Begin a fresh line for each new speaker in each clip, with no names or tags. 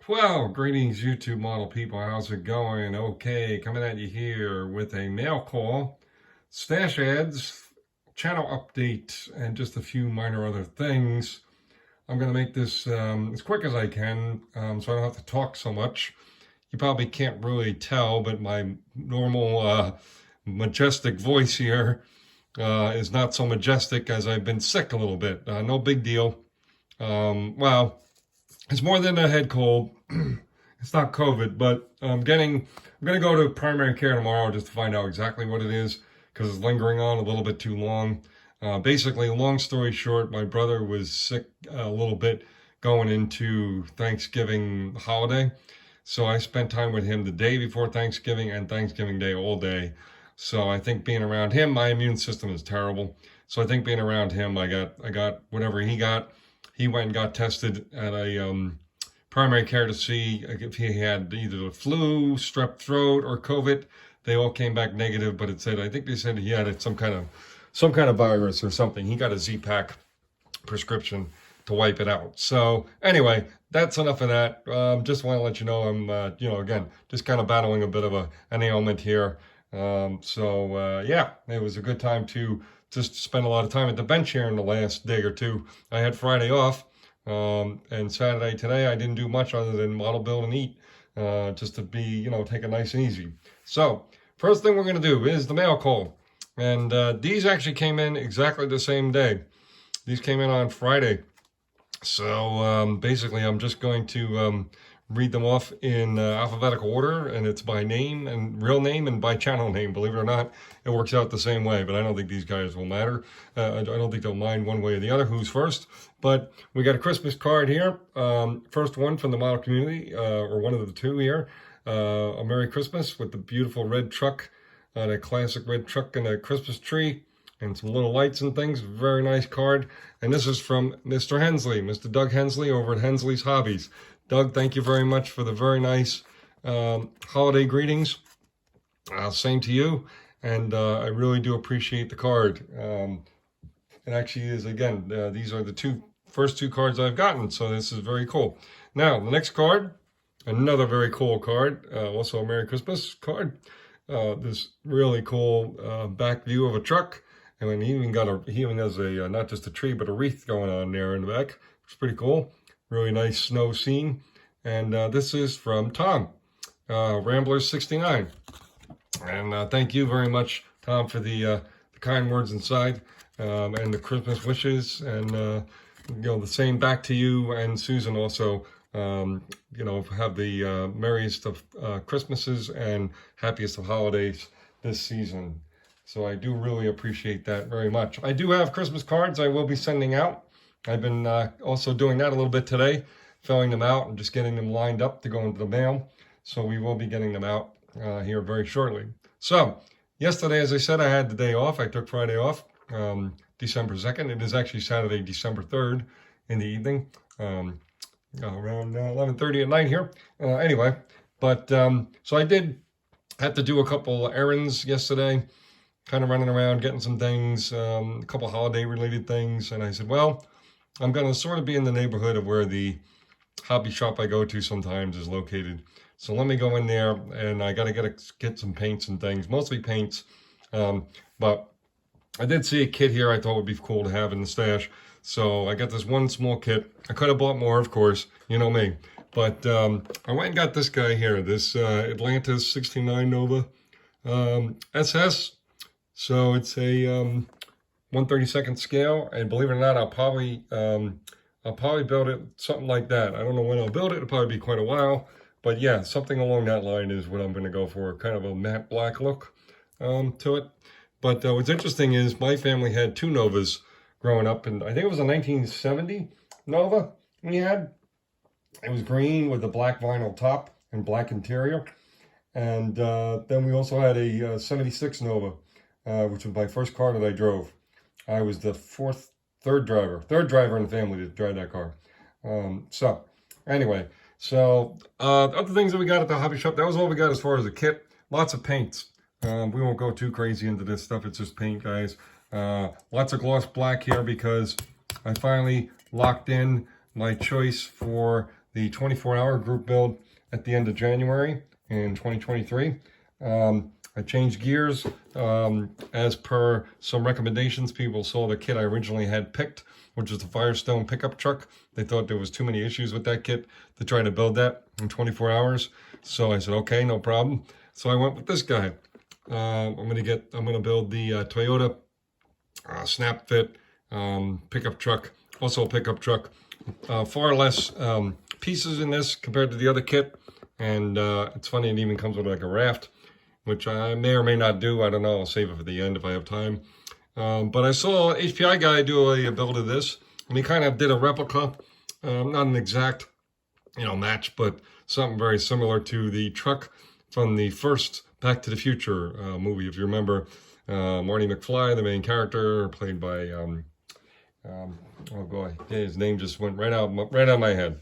Well, greetings, YouTube model people. How's it going? Okay, coming at you here with a mail call, stash ads, channel update, and just a few minor other things. I'm going to make this as quick as I can so I don't have to talk so much. You probably can't really tell, but my normal majestic voice here is not so majestic as I've been sick a little bit. No big deal. Well, it's more than a head cold. It's not COVID, but I'm going to go to primary care tomorrow just to find out exactly what it is because it's lingering on a little bit too long. Basically, long story short, my brother was sick a little bit going into Thanksgiving holiday. So I spent time with him the day before Thanksgiving and Thanksgiving Day all day. So I think being around him, my immune system is terrible. So I think being around him, I got whatever he got. He went and got tested at a primary care to see if he had either the flu, strep throat, or COVID. They all came back negative, but I think they said he had some kind of virus or something. He got a Z-Pak prescription to wipe it out. So anyway, that's enough of that. Just want to let you know I'm, again, just kind of battling a bit of an ailment here. Yeah, it was a good time to just spend a lot of time at the bench here in the last day or two. I had Friday off, and Saturday today I didn't do much other than model, build, and eat, just to be, take it nice and easy. So first thing we're going to do is the mail call. And these actually came in exactly the same day. These came in on Friday. So basically I'm just going to read them off in alphabetical order, and it's by name and real name and by channel name. Believe it or not, it works out the same way, but I don't think these guys will matter. I don't think they'll mind one way or the other who's first. But we got a Christmas card here. First one from the model community, or one of the two here. A Merry Christmas with the beautiful red truck, the classic red truck and a Christmas tree and some little lights and things. Very nice card. And this is from Mr. Hensley, Mr. Doug Hensley over at Hensley's Hobbies. Doug, thank you very much for the very nice holiday greetings. Same to you. And I really do appreciate the card. It actually is, again, these are the first two cards I've gotten. So this is very cool. Now, the next card, another very cool card. Also a Merry Christmas card. This really cool back view of a truck. And he even has a, not just a tree, but a wreath going on there in the back. It's pretty cool. Really nice snow scene. And this is from Tom, Ramblers69. And thank you very much, Tom, for the kind words inside and the Christmas wishes. And, the same back to you and Susan also. Have the merriest of Christmases and happiest of holidays this season. So I do really appreciate that very much. I do have Christmas cards I will be sending out. I've been also doing that a little bit today, filling them out and just getting them lined up to go into the mail. So we will be getting them out here very shortly. So yesterday, as I said, I had the day off. I took Friday off, December 2nd. It is actually Saturday, December 3rd in the evening, around 11:30 at night here. Anyway, but so I did have to do a couple errands yesterday, kind of running around, getting some things, a couple holiday related things. And I said, well, I'm going to sort of be in the neighborhood of where the hobby shop I go to sometimes is located. So let me go in there, and I got to get some paints and things, mostly paints. But I did see a kit here I thought would be cool to have in the stash. So I got this one small kit. I could have bought more, of course, you know me. But I went and got this guy here, this Atlantis 69 Nova SS. So it's a 1/32 scale, and believe it or not, I'll probably build it something like that. I don't know when I'll build it. It'll probably be quite a while, but yeah, something along that line is what I'm going to go for. Kind of a matte black look to it. But what's interesting is my family had two Novas growing up, and I think it was a 1970 Nova we had. It was green with a black vinyl top and black interior, and then we also had a 76 Nova. Which was my first car that I drove. I was the third driver in the family to drive that car. Anyway, other things that we got at the hobby shop, that was all we got as far as the kit. Lots of paints. We won't go too crazy into this stuff. It's just paint, guys. Lots of gloss black here because I finally locked in my choice for the 24-hour group build at the end of January in 2023. I changed gears as per some recommendations. People saw the kit I originally had picked, which is the Firestone pickup truck. They thought there was too many issues with that kit to try to build that in 24 hours. So I said, okay, no problem. So I went with this guy. I'm gonna build the Toyota snap fit pickup truck, also a pickup truck. Far less pieces in this compared to the other kit, and it's funny, it even comes with like a raft, which I may or may not do. I don't know. I'll save it for the end if I have time. But I saw HPI guy do a build of this, and he kind of did a replica, not an exact, match, but something very similar to the truck from the first Back to the Future movie. If you remember, Marty McFly, the main character, played by oh boy, his name just went right out of my head.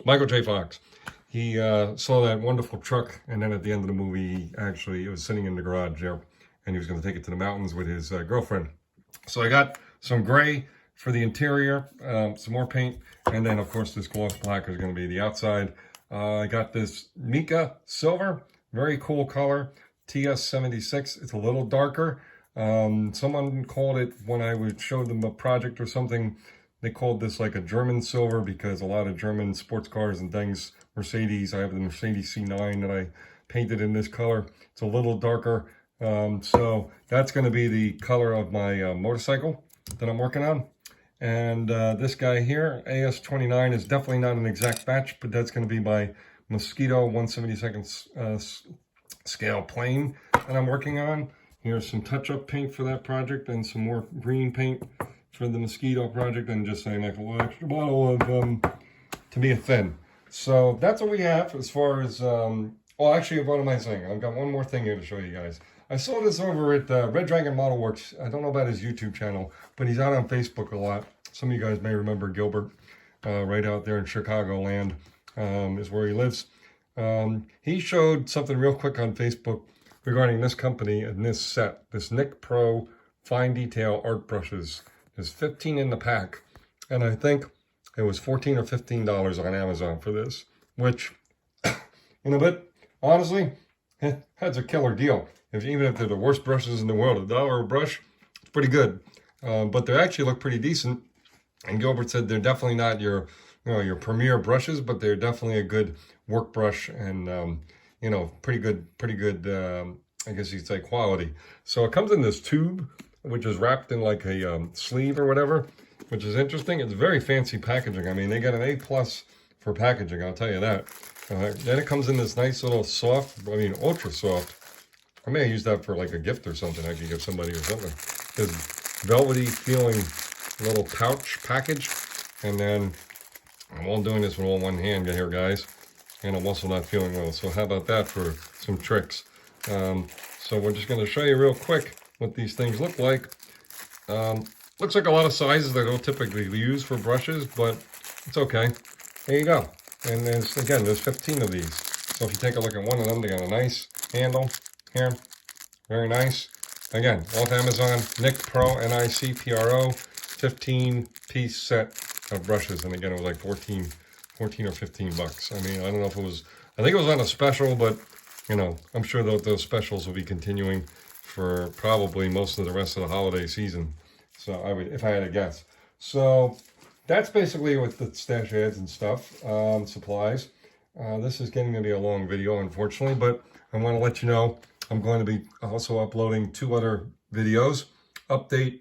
Michael J. Fox. He saw that wonderful truck, and then at the end of the movie, it was sitting in the garage there, and he was going to take it to the mountains with his girlfriend. So I got some gray for the interior, some more paint, and then of course this gloss black is going to be the outside. I got this Mica silver, very cool color, TS76. It's a little darker. Someone called it, when I would show them a project or something, they called this like a German silver, because a lot of German sports cars and things, Mercedes, I have the Mercedes C9 that I painted in this color. It's a little darker. So that's going to be the color of my motorcycle that I'm working on. And this guy here, AS29, is definitely not an exact match, but that's going to be my Mosquito 1/72 scale plane that I'm working on. Here's some touch-up paint for that project, and some more green paint for the Mosquito project, and just an extra bottle of Tamiya Thin. So that's what we have as far as, well, actually, what am I saying? I've got one more thing here to show you guys. I saw this over at Red Dragon Model Works. I don't know about his YouTube channel, but he's out on Facebook a lot. Some of you guys may remember Gilbert, right out there in Chicagoland, is where he lives. He showed something real quick on Facebook regarding this company and this set, this Nik Pro fine detail art brushes. There's 15 in the pack, and I think it was $14 or $15 on Amazon for this, which, in a bit, honestly, that's a killer deal. Even if they're the worst brushes in the world, $1 a brush, it's pretty good. But they actually look pretty decent. And Gilbert said they're definitely not your premier brushes, but they're definitely a good work brush, and pretty good. I guess you'd say quality. So it comes in this tube, which is wrapped in like a sleeve or whatever, which is interesting. It's very fancy packaging. I mean, they got an A+ for packaging, I'll tell you that. Then it comes in this nice little ultra soft. I may use that for like a gift or something I could give somebody or something. This velvety feeling little pouch package. And then I'm all doing this with all one hand here, guys. And I'm also not feeling well. So how about that for some tricks? So we're just going to show you real quick what these things look like. Looks like a lot of sizes that I don't typically use for brushes, but it's okay. There you go. And there's 15 of these. So if you take a look at one of them, they got a nice handle here. Very nice. Again, off Amazon, Nik Pro, N-I-C-P-R-O, 15-piece set of brushes. And again, it was like 14 or 15 bucks. I mean, I don't know if it was, I think it was on a special, but I'm sure those specials will be continuing for probably most of the rest of the holiday season. So I would, if I had to guess. So that's basically with the stash ads and stuff, supplies. This is getting to be a long video, unfortunately, but I want to let you know I'm going to be also uploading 2 other videos. Update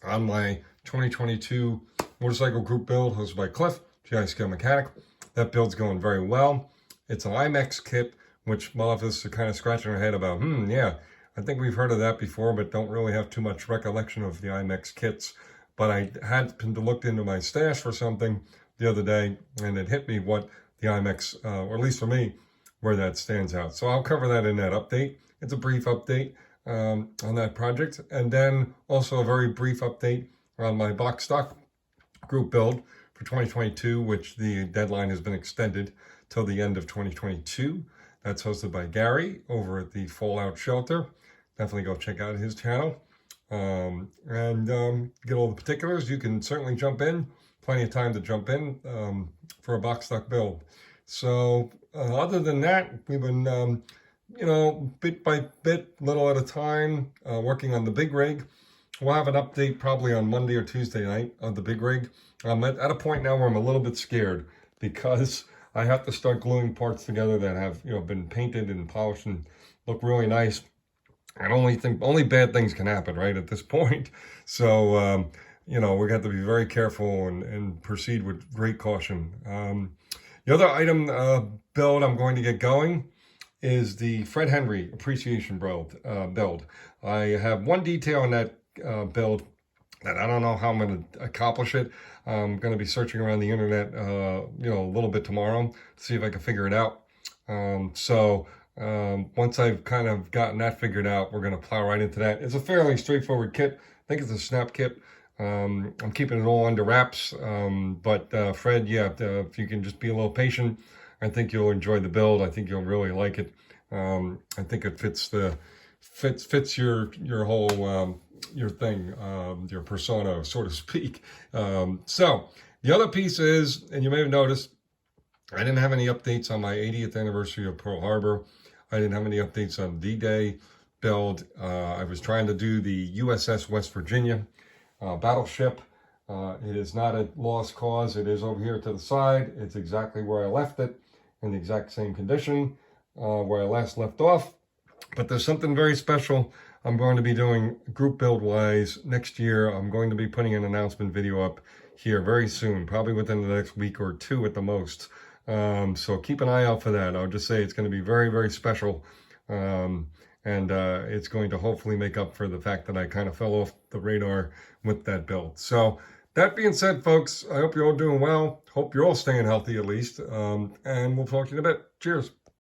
on my 2022 motorcycle group build hosted by Cliff, GI Scale Mechanic. That build's going very well. It's an IMEX kit, which a lot of us are kind of scratching our head about. Yeah, I think we've heard of that before, but don't really have too much recollection of the IMEX kits. But I had looked into my stash for something the other day, and it hit me what the IMEX, or at least for me, where that stands out. So I'll cover that in that update. It's a brief update on that project. And then also a very brief update on my box stock group build for 2022, which the deadline has been extended till the end of 2022. That's hosted by Gary over at the Fallout Shelter. Definitely go check out his channel and get all the particulars. You can certainly jump in plenty of time to jump in for a box stock build. So other than that, we've been, bit by bit, little at a time, working on the big rig. We'll have an update probably on Monday or Tuesday night of the big rig. I'm at a point now where I'm a little bit scared because I have to start gluing parts together that have, been painted and polished and look really nice. And only bad things can happen, right, at this point. So, we got to be very careful and proceed with great caution. The other item build I'm going to get going is the Fred Henry appreciation build. I have one detail in that build that I don't know how I'm going to accomplish it. I'm going to be searching around the internet, a little bit tomorrow to see if I can figure it out. Once I've kind of gotten that figured out, we're going to plow right into that. It's a fairly straightforward kit. I think it's a snap kit. I'm keeping it all under wraps. But Fred, if you can just be a little patient, I think you'll enjoy the build. I think you'll really like it. I think it fits your whole your thing, your persona, so to speak. So the other piece is, and you may have noticed, I didn't have any updates on my 80th anniversary of Pearl Harbor. I didn't have any updates on D-Day build. I was trying to do the USS West Virginia battleship. It is not a lost cause. It is over here to the side. It's exactly where I left it, in the exact same condition where I last left off. But there's something very special I'm going to be doing group build wise next year. I'm going to be putting an announcement video up here very soon, probably within the next week or two at the most. So keep an eye out for that. I'll just say it's going to be very, very special. And it's going to hopefully make up for the fact that I kind of fell off the radar with that build. So that being said, folks, I hope you're all doing well. Hope you're all staying healthy at least. And we'll talk to you in a bit. Cheers.